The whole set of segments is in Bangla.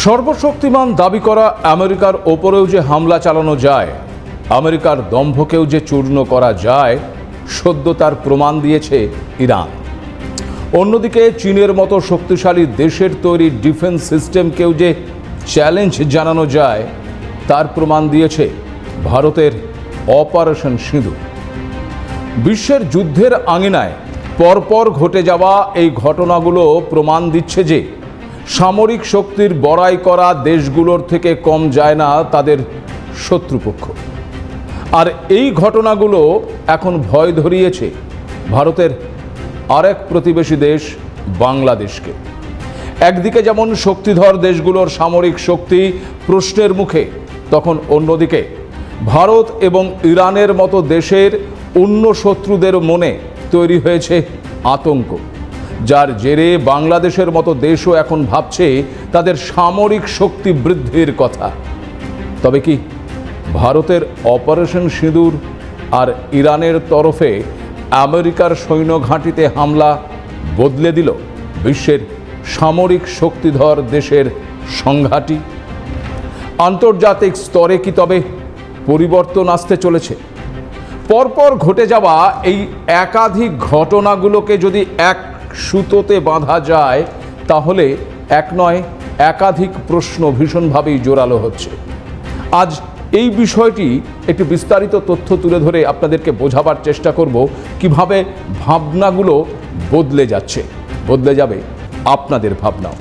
সর্বশক্তিমান দাবি করা আমেরিকার ওপরেও যে হামলা চালানো যায়, আমেরিকার দম্ভকেও যে চূর্ণ করা যায়, সদ্য তার প্রমাণ দিয়েছে ইরান। অন্যদিকে চীনের মতো শক্তিশালী দেশের তৈরি ডিফেন্স সিস্টেমকেও যে চ্যালেঞ্জ জানানো যায়, তার প্রমাণ দিয়েছে ভারতের অপারেশন সিঁদুর। বিশ্বের যুদ্ধের আঙিনায় পরপর ঘটে যাওয়া এই ঘটনাগুলো প্রমাণ দিচ্ছে যে সামরিক শক্তির বড়াই করা দেশগুলোর থেকে কম যায় না তাদের শত্রুপক্ষ। আর এই ঘটনাগুলো এখন ভয় ধরিয়েছে ভারতের আরেক প্রতিবেশী দেশ বাংলাদেশকে। একদিকে যেমন শক্তিধর দেশগুলোর সামরিক শক্তি প্রশ্নের মুখে, তখন অন্যদিকে ভারত এবং ইরানের মতো দেশের অন্য শত্রুদের মনে তৈরি হয়েছে আতঙ্ক, যার জেরে বাংলাদেশের মতো দেশও এখন ভাবছে তাদের সামরিক শক্তি বৃদ্ধির কথা। তবে কি ভারতের অপারেশন সিঁদুর আর ইরানের তরফে আমেরিকার সৈন্য ঘাঁটিতে হামলা বদলে দিল বিশ্বের সামরিক শক্তিধর দেশের সংঘাটি? আন্তর্জাতিক স্তরে কি তবে পরিবর্তন আসতে চলেছে? পরপর ঘটে যাওয়া এই একাধিক ঘটনাগুলোকে যদি এক সুতোতে বাঁধা যায়, তাহলে এক নয় একাধিক প্রশ্ন ভীষণভাবেই জোরালো হচ্ছে। আজ এই বিষয়টি একটি বিস্তারিত তথ্য তুলে ধরে আপনাদেরকে বোঝাবার চেষ্টা করব কিভাবে ভাবনাগুলো বদলে যাচ্ছে, বদলে যাবে আপনাদের ভাবনাও।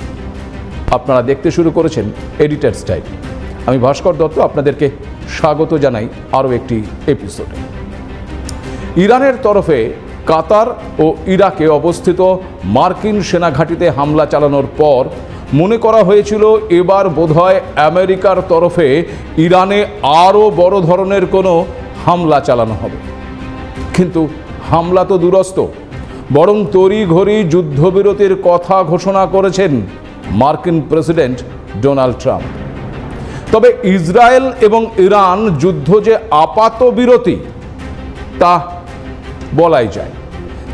আপনারা দেখতে শুরু করেছেন এডিটর স্টাইল। আমি ভাস্কর দত্ত আপনাদেরকে স্বাগত জানাই আরও একটি এপিসোডে। ইরানের তরফে কাতার ও ইরাকে অবস্থিত মার্কিন সেনাঘাঁটিতে হামলা চালানোর পর মনে করা হয়েছিল এবার বোধহয় আমেরিকার তরফে ইরানে আরও বড় ধরনের কোনো হামলা চালানো হবে। কিন্তু হামলা তো দূরস্থ, বরং তড়িঘড়ি যুদ্ধবিরতির কথা ঘোষণা করেছেন মার্কিন প্রেসিডেন্ট ডোনাল্ড ট্রাম্প। তবে ইসরায়েল এবং ইরান যুদ্ধ যে আপাত বিরতি, তা বলাই যায়।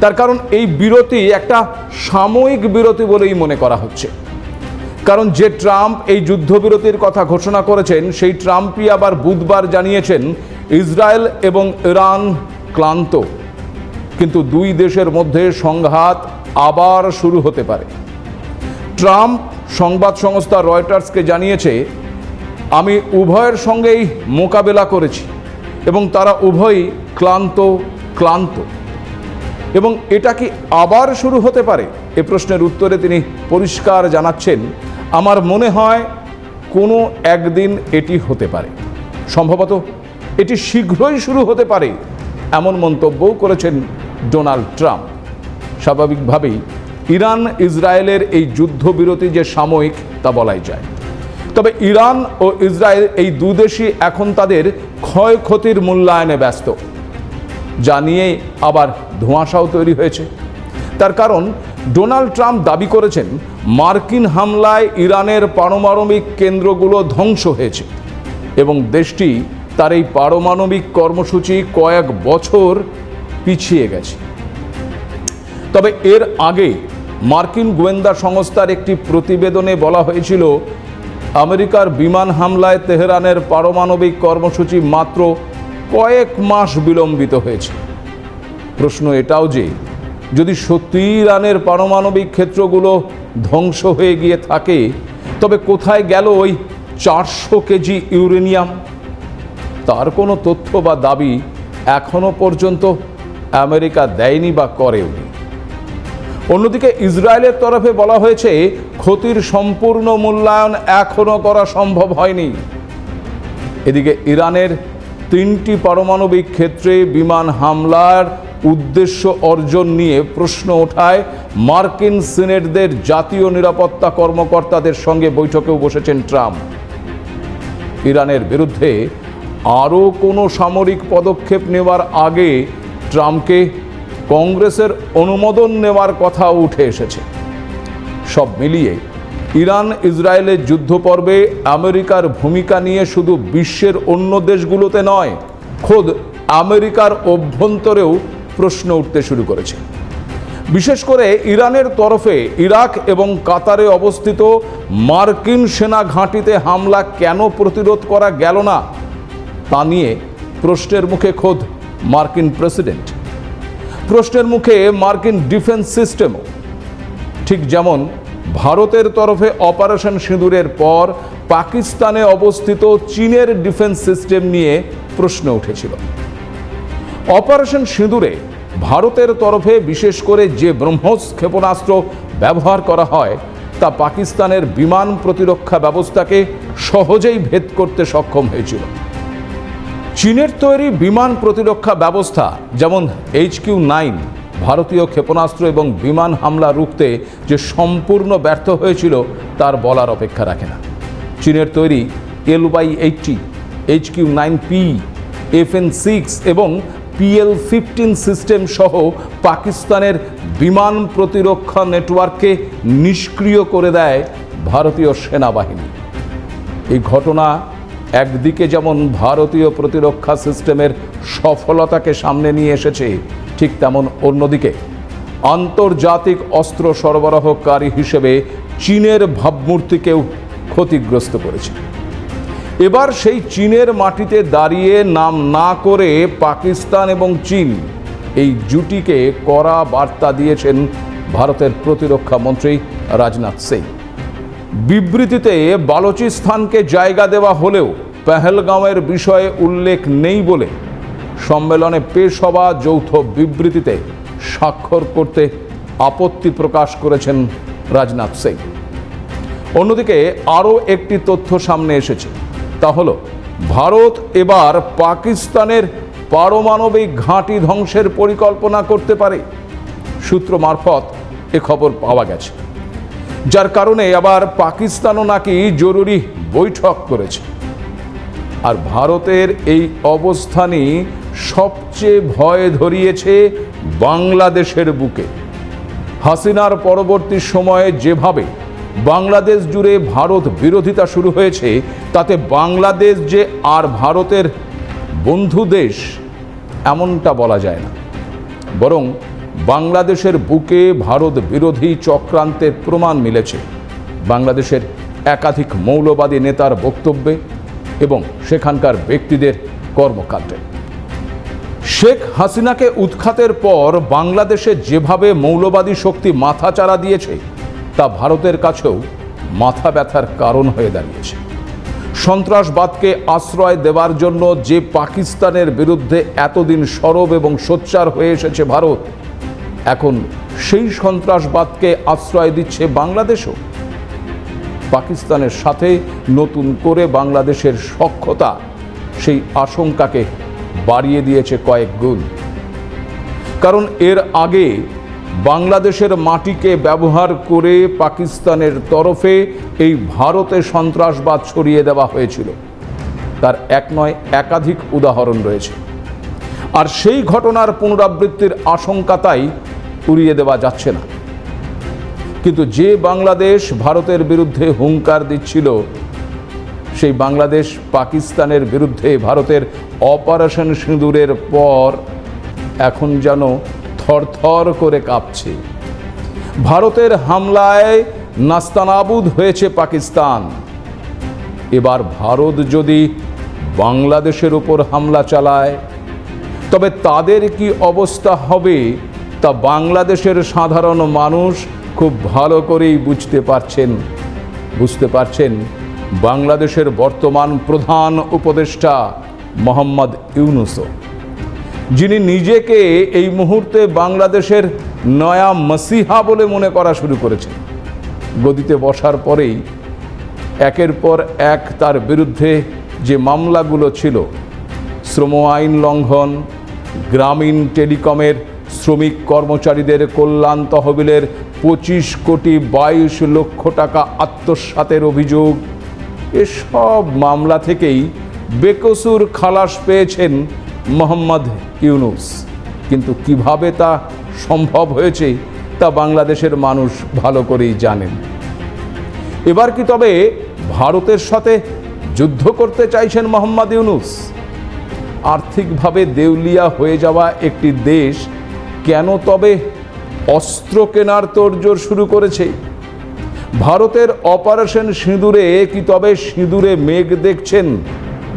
তার কারণ এই বিরতি একটা সাময়িক বিরতি বলেই মনে করা হচ্ছে। কারণ যে ট্রাম্প এই যুদ্ধবিরতির কথা ঘোষণা করেছেন, সেই ট্রাম্পই আবার বুধবার জানিয়েছেন ইসরায়েল এবং ইরান ক্লান্ত, কিন্তু দুই দেশের মধ্যে সংঘাত আবার শুরু হতে পারে। ট্রাম্প সংবাদ সংস্থা রয়টার্সকে জানিয়েছে, আমি উভয়ের সঙ্গেই মোকাবেলা করেছি এবং তারা উভয়ই ক্লান্ত। এবং এটা কি আবার শুরু হতে পারে? এ প্রশ্নের উত্তরে তিনি পরিষ্কার জানাচ্ছেন, আমার মনে হয় কোনো একদিন এটি হতে পারে, সম্ভবত এটি শীঘ্রই শুরু হতে পারে, এমন মন্তব্যও করেছেন ডোনাল্ড ট্রাম্প। স্বাভাবিকভাবেই ইরান ইসরায়েলের এই যুদ্ধবিরতি যে সাময়িক, তা বলাই যায়। তবে ইরান ও ইসরায়েল এই দুদেশই এখন তাদের ক্ষয়ক্ষতির মূল্যায়নে ব্যস্ত, যা নিয়ে আবার ধোঁয়াশাও তৈরি হয়েছে। তার কারণ ডোনাল্ড ট্রাম্প দাবি করেছেন মার্কিন হামলায় ইরানের পারমাণবিক কেন্দ্রগুলো ধ্বংস হয়েছে এবং দেশটি তার এই পারমাণবিক কর্মসূচি কয়েক বছর পিছিয়ে গেছে। তবে এর আগে মার্কিন গোয়েন্দা সংস্থার একটি প্রতিবেদনে বলা হয়েছিল আমেরিকার বিমান হামলায় তেহরানের পারমাণবিক কর্মসূচি মাত্র কয়েক মাস বিলম্বিত হয়েছে। প্রশ্ন এটাও যে যদি সত্যি ইরানের পারমাণবিক ক্ষেত্রগুলো ধ্বংস হয়ে গিয়ে থাকে, তবে কোথায় গেল ওই 400 কেজি ইউরেনিয়াম? তার কোনো তথ্য বা দাবি এখনো পর্যন্ত আমেরিকা দেয়নি বা করেওনি। অন্যদিকে ইসরায়েলের তরফে বলা হয়েছে ক্ষতির সম্পূর্ণ মূল্যায়ন এখনো করা সম্ভব হয়নি। এদিকে ইরানের 3টি পারমাণবিক ক্ষেত্রে বিমান হামলার উদ্দেশ্য অর্জন নিয়ে প্রশ্ন ওঠায় মার্কিন সিনেটদের জাতীয় নিরাপত্তা কর্মকর্তাদের সঙ্গে বৈঠকেও বসেছেন ট্রাম্প। ইরানের বিরুদ্ধে আরও কোনো সামরিক পদক্ষেপ নেওয়ার আগে ট্রাম্পকে কংগ্রেসের অনুমোদন নেওয়ার কথা উঠে এসেছে। সব মিলিয়ে ইরান ইসরায়েলের যুদ্ধপর্বে আমেরিকার ভূমিকা নিয়ে শুধু বিশ্বের অন্য দেশগুলোতে নয়, খোদ আমেরিকার অভ্যন্তরেও প্রশ্ন উঠতে শুরু করেছে। বিশেষ করে ইরানের তরফে ইরাক এবং কাতারে অবস্থিত মার্কিন সেনা ঘাঁটিতে হামলা কেন প্রতিরোধ করা গেল না তা নিয়ে প্রশ্নের মুখে খোদ মার্কিন প্রেসিডেন্ট, প্রশ্নের মুখে মার্কিন ডিফেন্স সিস্টেমও। ঠিক যেমন ভারতের তরফে অপারেশন সিঁদুরের পর পাকিস্তানে অবস্থিত চীনের ডিফেন্স সিস্টেম নিয়ে প্রশ্ন উঠেছিল। অপারেশন সিঁদুরে ভারতের তরফে বিশেষ করে যে ব্রহ্মোস ক্ষেপণাস্ত্র ব্যবহার করা হয় তা পাকিস্তানের বিমান প্রতিরক্ষা ব্যবস্থাকে সহজেই ভেদ করতে সক্ষম হয়েছিল। চীনের তৈরি বিমান প্রতিরক্ষা ব্যবস্থা যেমন HQ-9 ভারতীয় ক্ষেপণাস্ত্র এবং বিমান হামলা রুখতে যে সম্পূর্ণ ব্যর্থ হয়েছিল তার বলার অপেক্ষা রাখে না। চীনের তৈরি LY-80, HQ-9P, FN-6 এবং PL-15 সিস্টেম সহ পাকিস্তানের বিমান প্রতিরক্ষা নেটওয়ার্ককে নিষ্ক্রিয় করে দেয় ভারতীয় সেনাবাহিনী। এই ঘটনা একদিকে যেমন ভারতীয় প্রতিরক্ষা সিস্টেমের সফলতাকে সামনে নিয়ে এসেছে, ঠিক তেমন অন্যদিকে আন্তর্জাতিক অস্ত্র সরবরাহকারী হিসেবে চীনের ভাবমূর্তিকেও ক্ষতিগ্রস্ত করেছে। এবার সেই চীনের মাটিতে দাঁড়িয়ে নাম না করে পাকিস্তান এবং চীন এই জুটিকে কড়া বার্তা দিয়েছেন ভারতের প্রতিরক্ষা মন্ত্রী রাজনাথ সিং। বিবৃতিতে বালুচিস্তানকে জায়গা দেওয়া হলেও পেহেলগাঁওয়ের বিষয়ে উল্লেখ নেই বলে সম্মেলনে পেশ হওয়া যৌথ বিবৃতিতে স্বাক্ষর করতে আপত্তি প্রকাশ করেছেন রাজনাথ সিং। অন্যদিকে আরও একটি তথ্য সামনে এসেছে, তা হলো ভারত এবার পাকিস্তানের পারমাণবিক ঘাঁটি ধ্বংসের পরিকল্পনা করতে পারে। সূত্র মারফত এ খবর পাওয়া গেছে, যার কারণে আবার পাকিস্তানও নাকি জরুরি বৈঠক করেছে। আর ভারতের এই অবস্থানই সবচেয়ে ভয় ধরিয়েছে বাংলাদেশের বুকে। হাসিনার পরবর্তী সময়ে যেভাবে বাংলাদেশ জুড়ে ভারত বিরোধিতা শুরু হয়েছে, তাতে বাংলাদেশ যে আর ভারতের বন্ধু দেশ এমনটা বলা যায় না, বরং বাংলাদেশের বুকে ভারত বিরোধী চক্রান্তের প্রমাণ মিলেছে বাংলাদেশের একাধিক মৌলবাদী নেতার বক্তব্যে এবং সেখানকার ব্যক্তিদের কর্মকাণ্ডে। শেখ হাসিনাকে উৎখাতের পর বাংলাদেশে যেভাবে মৌলবাদী শক্তি মাথাচাড়া দিয়েছে তা ভারতের কাছেও মাথা ব্যথার কারণ হয়ে দাঁড়িয়েছে। সন্ত্রাসবাদকে আশ্রয় দেওয়ার জন্য যে পাকিস্তানের বিরুদ্ধে এতদিন সরব এবং সোচ্চার হয়ে এসেছে ভারত, এখন সেই সন্ত্রাসবাদকে আশ্রয় দিচ্ছে বাংলাদেশও। পাকিস্তানের সাথে নতুন করে বাংলাদেশের সখ্যতা সেই আশঙ্কাকে বাড়িয়ে দিয়েছে কয়েক গুণ। কারণ এর আগে বাংলাদেশের মাটিকে ব্যবহার করে পাকিস্তানের তরফে এই ভারতে সন্ত্রাসবাদ ছড়িয়ে দেওয়া হয়েছিল, তার এক নয় একাধিক উদাহরণ রয়েছে। আর সেই ঘটনার পুনরাবৃত্তির আশঙ্কা তাই উড়িয়ে দেওয়া যাচ্ছে না। কিন্তু যে বাংলাদেশ ভারতের বিরুদ্ধে হুঙ্কার দিচ্ছিল, সেই বাংলাদেশ পাকিস্তানের বিরুদ্ধে ভারতের অপারেশন সিঁদুরের পর এখন যেন থরথর করে কাঁপছে। ভারতের হামলায় নাস্তানাবুদ হয়েছে পাকিস্তান। এবার ভারত যদি বাংলাদেশের উপর হামলা চালায়, তবে তাদের কি অবস্থা হবে তা বাংলাদেশের সাধারণ মানুষ খুব ভালো করেই বুঝতে পারছেন বাংলাদেশের বর্তমান প্রধান উপদেষ্টা মোহাম্মদ ইউনূসও, যিনি নিজেকে এই মুহূর্তে বাংলাদেশের নয়া মসিহা বলে মনে করা শুরু করেছেন। গদিতে বসার পরেই একের পর এক তার বিরুদ্ধে যে মামলাগুলো ছিল, শ্রম আইন লঙ্ঘন, গ্রামীণ টেলিকমের শ্রমিক কর্মচারীদের কল্যাণ তহবিলের 25 কোটি 22 লক্ষ টাকা আত্মসাতের অভিযোগ, এসব মামলা থেকেই বেকসুর খালাস পেয়েছেন মোহাম্মদ ইউনূস। কিন্তু কিভাবে তা সম্ভব হয়েছে তা বাংলাদেশের মানুষ ভালো করেই জানেন। এবার কি তবে ভারতের সাথে যুদ্ধ করতে চাইছেন মোহাম্মদ ইউনূস? আর্থিকভাবে দেউলিয়া হয়ে যাওয়া একটি দেশ কেন তবে অস্ত্র কেনার তোড়জোড় শুরু করেছে। ভারতের অপারেশন সিঁদুরে কি তবে সিঁদুরে মেঘ দেখছেন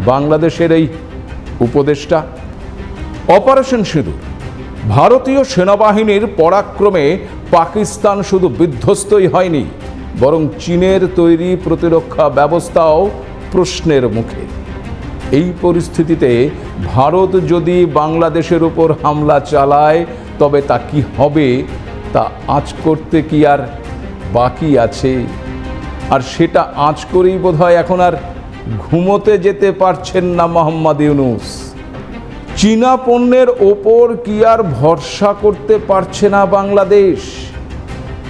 বাংলাদেশের এই উপদেষ্টা? অপারেশন সিঁদুর, ভারতীয় সেনাবাহিনীর পরাক্রমে পাকিস্তান শুধু বিধ্বস্তই হয়নি, বরং চীনের তৈরি প্রতিরক্ষা ব্যবস্থাও প্রশ্নের মুখে। এই পরিস্থিতিতে ভারত যদি বাংলাদেশের উপর হামলা চালায় তবে তা কি হবে তা আঁচ করতে কি আর বাকি আছে? আর সেটা আঁচ করেই বোধহয় এখন আর ঘুমোতে যেতে পারছেন না মোহাম্মদ ইউনূস। চীনা পণ্যের ওপর কি আর ভরসা করতে পারছে না বাংলাদেশ?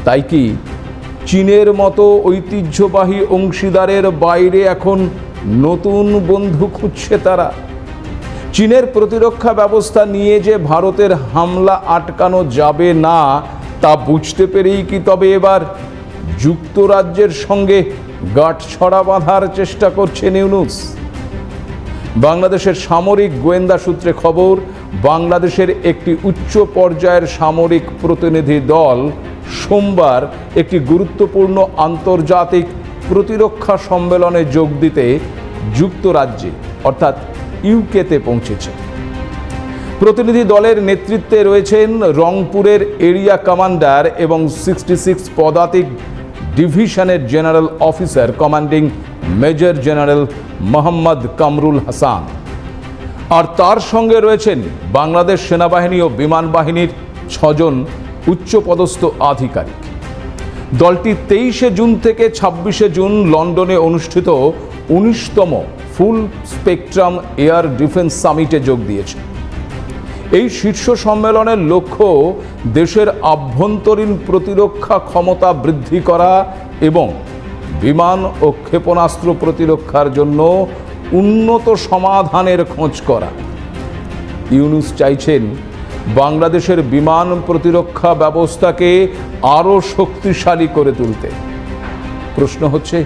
তাই কি চীনের মতো ঐতিহ্যবাহী অংশীদারের বাইরে এখন নতুন বন্ধু খুঁজছে তারা? চীনের প্রতিরক্ষা ব্যবস্থা নিয়ে যে ভারতের হামলা আটকানো যাবে না তা বুঝতে পেরেই কি তবে এবার যুক্তরাজ্যের সঙ্গে গাঁটছড়া বাঁধার চেষ্টা করছেন ইউনূস? বাংলাদেশের সামরিক গোয়েন্দা সূত্রে খবর, বাংলাদেশের একটি উচ্চ পর্যায়ের সামরিক প্রতিনিধি দল সোমবার একটি গুরুত্বপূর্ণ আন্তর্জাতিক প্রতিরক্ষা সম্মেলনে যোগ দিতে যুক্তরাজ্যে অর্থাৎ ইউকেতে পৌঁছেছে। প্রতিনিধি দলের নেতৃত্বে রয়েছেন রংপুরের এরিয়া কমান্ডার এবং 66 পদাতিক ডিভিশনের general officer commanding major general Mohammad Kamrul Hasan. আর তার সঙ্গে রয়েছেন বাংলাদেশ সেনাবাহিনী ও বিমান বাহিনীর 6 জন উচ্চপদস্থ আধিকারিক। দলটি 23 জুন থেকে 26 জুন লন্ডনে অনুষ্ঠিত 19তম ফুল স্পেকট্রাম এয়ার ডিফেন্স সামিটে যোগ দিয়েছে। এই শীর্ষ সম্মেলনের লক্ষ্য দেশের আভ্যন্তরীণ প্রতিরক্ষা ক্ষমতা বৃদ্ধি করা এবং বিমান ও ক্ষেপণাস্ত্র প্রতিরক্ষার জন্য উন্নত সমাধানের খোঁজ করা। ইউনূস চাইছেন বাংলাদেশের বিমান প্রতিরক্ষা ব্যবস্থাকে আরও শক্তিশালী করে তুলতে। প্রশ্ন হচ্ছে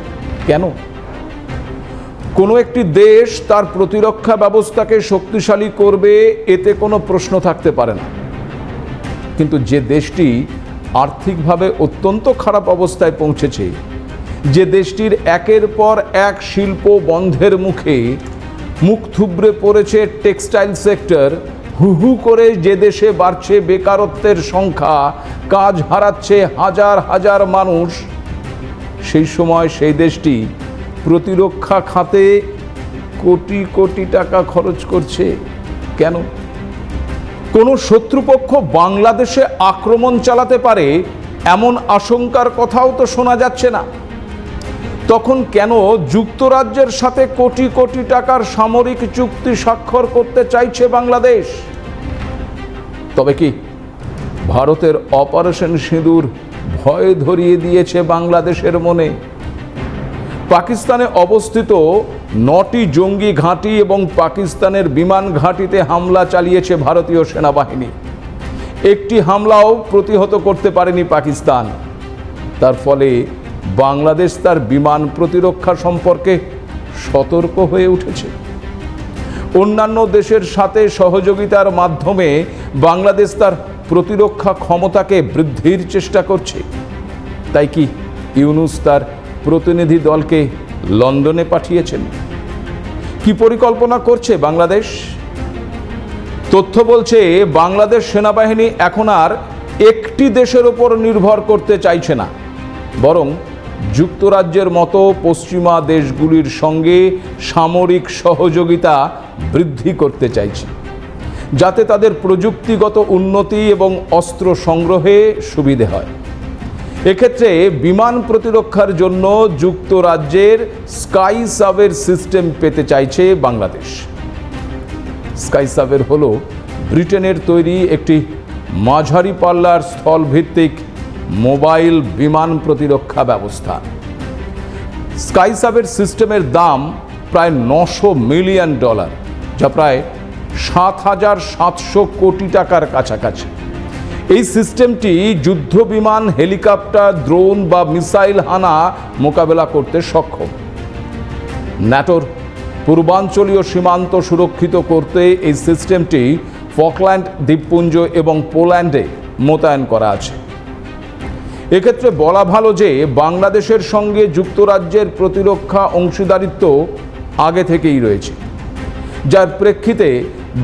কেন? কোনো একটি দেশ তার প্রতিরক্ষা ব্যবস্থাকে শক্তিশালী করবে এতে কোনো প্রশ্ন থাকতে পারে না, কিন্তু যে দেশটি আর্থিকভাবে অত্যন্ত খারাপ অবস্থায় পৌঁছেছে, যে দেশটির একের পর এক শিল্প বন্ধের মুখে, মুখ থুবড়ে পড়েছে টেক্সটাইল সেক্টর, হু হু করে যে দেশে বাড়ছে বেকারত্বের সংখ্যা, কাজ হারাচ্ছে হাজার হাজার মানুষ, সেই সময় সেই দেশটি প্রতিরক্ষা খাতে কোটি কোটি টাকা খরচ করছে কেন? কোনো শত্রুপক্ষ বাংলাদেশে আক্রমণ চালাতে পারে এমন আশঙ্কার কথাও তো শোনা যাচ্ছে না। তখন কেন যুক্তরাজ্যের সাথে কোটি কোটি টাকার সামরিক চুক্তি স্বাক্ষর করতে চাইছে বাংলাদেশ? তবে কি ভারতের অপারেশন সিঁদুর ভয় ধরিয়ে দিয়েছে বাংলাদেশের মনে? পাকিস্তানে অবস্থিত 9টি জঙ্গি ঘাঁটি এবং পাকিস্তানের বিমান ঘাঁটিতে হামলা চালিয়েছে ভারতীয় সেনাবাহিনী। একটি হামলাও প্রতিহত করতে পারেনি পাকিস্তান। তার ফলে বাংলাদেশ তার বিমান প্রতিরক্ষা সম্পর্কে সতর্ক হয়ে উঠেছে। অন্যান্য দেশের সাথে সহযোগিতার মাধ্যমে বাংলাদেশ তার প্রতিরক্ষা ক্ষমতাকে বৃদ্ধির চেষ্টা করছে। তাই কি ইউনূস তার প্রতিনিধি দলকে লন্ডনে পাঠিয়েছেন? কি পরিকল্পনা করছে বাংলাদেশ? তথ্য বলছে বাংলাদেশ সেনাবাহিনী এখন আর একটি দেশের উপর নির্ভর করতে চাইছে না, বরং যুক্তরাজ্যের মতো পশ্চিমা দেশগুলির সঙ্গে সামরিক সহযোগিতা বৃদ্ধি করতে চাইছে, যাতে তাদের প্রযুক্তিগত উন্নতি এবং অস্ত্র সংগ্রহে সুবিধে হয়। এক্ষেত্রে বিমান প্রতিরক্ষার জন্য যুক্তরাজ্যের স্কাইসাবের সিস্টেম পেতে চাইছে বাংলাদেশ। স্কাইসাবের হলো ব্রিটেনের তৈরি একটি মাঝারি পাল্লার স্থলভিত্তিক মোবাইল বিমান প্রতিরক্ষা ব্যবস্থা। স্কাইসাবের সিস্টেমের দাম প্রায় $900 মিলিয়ন, যা প্রায় 7,700 কোটি টাকার কাছাকাছি। এই সিস্টেমটি যুদ্ধ বিমান, হেলিকপ্টার, দ্রোন বা মিসাইল হানা মোকাবেলা করতে সক্ষম। ন্যাটোর পূর্বাঞ্চলীয় সীমান্ত সুরক্ষিত করতে এই সিস্টেমটি ফকল্যান্ড দ্বীপপুঞ্জ এবং পোল্যান্ডে মোতায়েন করা আছে। এক্ষেত্রে বলা ভালো যে বাংলাদেশের সঙ্গে যুক্তরাজ্যের প্রতিরক্ষা অংশীদারিত্ব আগে থেকেই রয়েছে, যার প্রেক্ষিতে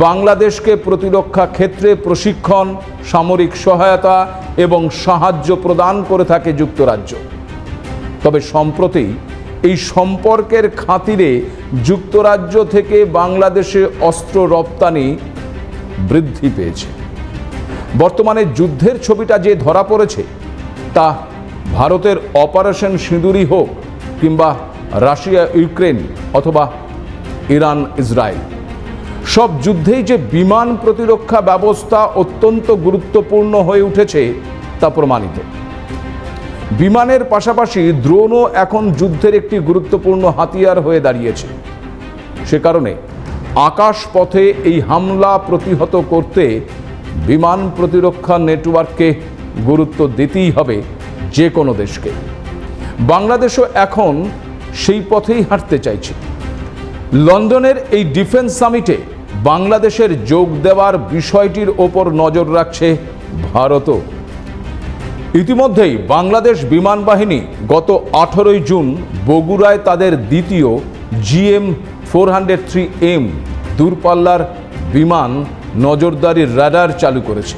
বাংলাদেশকে প্রতিরক্ষা ক্ষেত্রে প্রশিক্ষণ, সামরিক সহায়তা এবং সাহায্য প্রদান করে থাকে যুক্তরাজ্য। তবে সম্প্রতি এই সম্পর্কের খাতিরে যুক্তরাজ্য থেকে বাংলাদেশে অস্ত্র রপ্তানি বৃদ্ধি পেয়েছে। বর্তমানে যুদ্ধের ছবিটা যে ধরা পড়েছে তা ভারতের অপারেশন সিঁদুরই হোক কিংবা রাশিয়া ইউক্রেন অথবা ইরান ইসরায়েল, সব যুদ্ধেই যে বিমান প্রতিরক্ষা ব্যবস্থা অত্যন্ত গুরুত্বপূর্ণ হয়ে উঠেছে তা প্রমাণিত। বিমানের পাশাপাশি ড্রোনও এখন যুদ্ধের একটি গুরুত্বপূর্ণ হাতিয়ার হয়ে দাঁড়িয়েছে। সে কারণে আকাশপথে এই হামলা প্রতিহত করতে বিমান প্রতিরক্ষা নেটওয়ার্ককে গুরুত্ব দিতেই হবে যে কোনো দেশকে। বাংলাদেশও এখন সেই পথেই হাঁটতে চাইছে। লন্ডনের এই ডিফেন্স সামিটে বাংলাদেশের যোগ দেওয়ার বিষয়টির ওপর নজর রাখছে ভারতও। ইতিমধ্যেই বাংলাদেশ বিমান বাহিনী গত 18 জুন বগুড়ায় তাদের দ্বিতীয় GM-403M দূরপাল্লার বিমান নজরদারি রাডার চালু করেছে।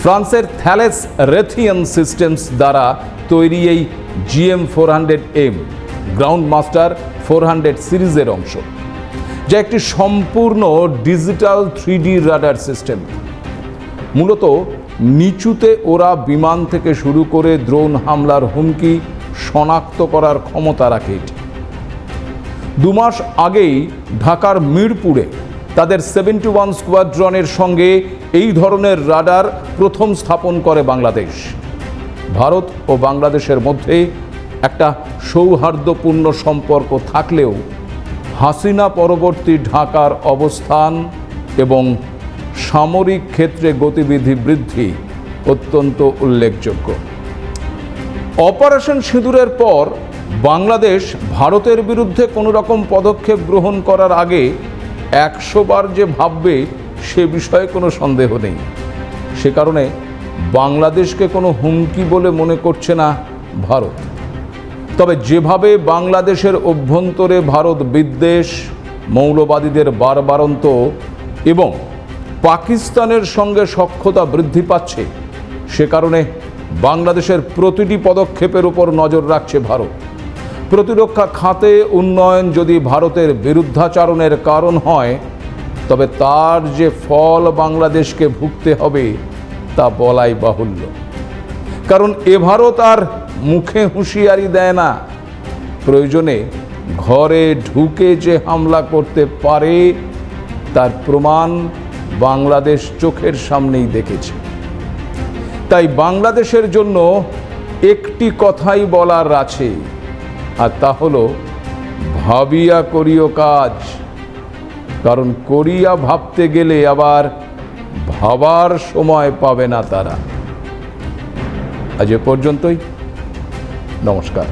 ফ্রান্সের থ্যালেস রেথিয়ান সিস্টেমস দ্বারা তৈরি এই GM-400M গ্রাউন্ড মাস্টার 400 সিরিজের অংশ, যা একটি সম্পূর্ণ ডিজিটাল 3D রাডার সিস্টেম। মূলত নিচুতে ওরা বিমান থেকে শুরু করে ড্রোন হামলার হুমকি শনাক্ত করার ক্ষমতা রাখে এটি। 2 মাস আগেই ঢাকার মিরপুরে তাদের 71 স্কোয়াড্রনের সঙ্গে এই ধরনের রাডার প্রথম স্থাপন করে বাংলাদেশ। ভারত ও বাংলাদেশের মধ্যে একটা সৌহার্দ্যপূর্ণ সম্পর্ক থাকলেও হাসিনা পরবর্তী ঢাকার অবস্থান এবং সামরিক ক্ষেত্রে গতিবিধি বৃদ্ধি অত্যন্ত উল্লেখযোগ্য। অপারেশন সিঁদুরের পর বাংলাদেশ ভারতের বিরুদ্ধে কোনো রকম পদক্ষেপ গ্রহণ করার আগে 100 বার যে ভাববে সে বিষয়ে কোনো সন্দেহ নেই। সে কারণে বাংলাদেশকে কোনো হুমকি বলে মনে করছে না ভারত। তবে যেভাবে বাংলাদেশের অভ্যন্তরে ভারত বিদ্বেষ, মৌলবাদীদের বারবারন্ত এবং পাকিস্তানের সঙ্গে সখ্যতা বৃদ্ধি পাচ্ছে, সে কারণে বাংলাদেশের প্রতিটি পদক্ষেপের উপর নজর রাখছে ভারত। প্রতিরক্ষা খাতে উন্নয়ন যদি ভারতের বিরুদ্ধাচরণের কারণ হয়, তবে তার যে ফল বাংলাদেশকে ভুগতে হবে তা বলাই বাহুল্য। কারণ এ ভারত আর মুখে হুঁশিয়ারি দেয় না, প্রয়োজনে ঘরে ঢুকে যে হামলা করতে পারে তার প্রমাণ বাংলাদেশ চোখের সামনেই দেখেছে। তাই বাংলাদেশের জন্য একটি কথাই বলার আছে, আর তা হলো ভাবিয়া করিও কাজ। কারণ করিয়া ভাবতে গেলে আবার ভাবার সময় পাবে না তারা। আজ এ পর্যন্তই। নমস্কার।